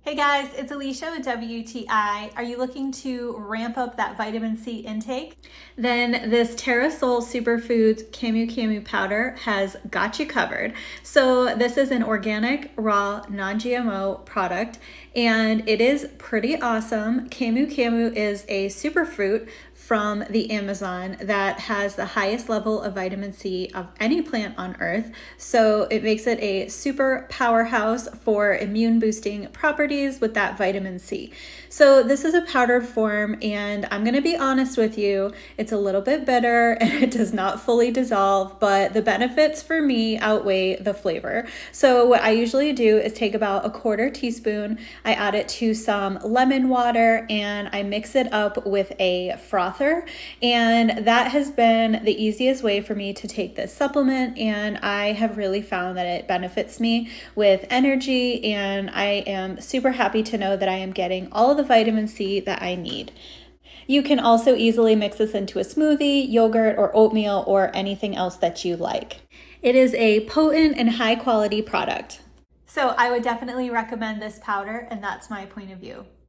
Hey guys, it's Alicia with WTI. Are you looking to ramp up that vitamin C intake? Then this Terrasoul Superfoods Camu Camu powder has got you covered. So this is an organic, raw, non-GMO product, and it is pretty awesome. Camu Camu is a superfruit from the Amazon that has the highest level of vitamin C of any plant on earth. So it makes it a super powerhouse for immune boosting properties with that vitamin C. So this is a powdered form, and I'm gonna be honest with you, it's a little bit bitter and it does not fully dissolve, but the benefits for me outweigh the flavor. So what I usually do is take about a quarter teaspoon, I add it to some lemon water, and I mix it up with a frother. And that has been the easiest way for me to take this supplement, and I have really found that it benefits me with energy, and I am super happy to know that I am getting all of the vitamin C that I need. You can also easily mix this into a smoothie, yogurt, or oatmeal, or anything else that you like. It is a potent and high quality product. So I would definitely recommend this powder, and that's my point of view.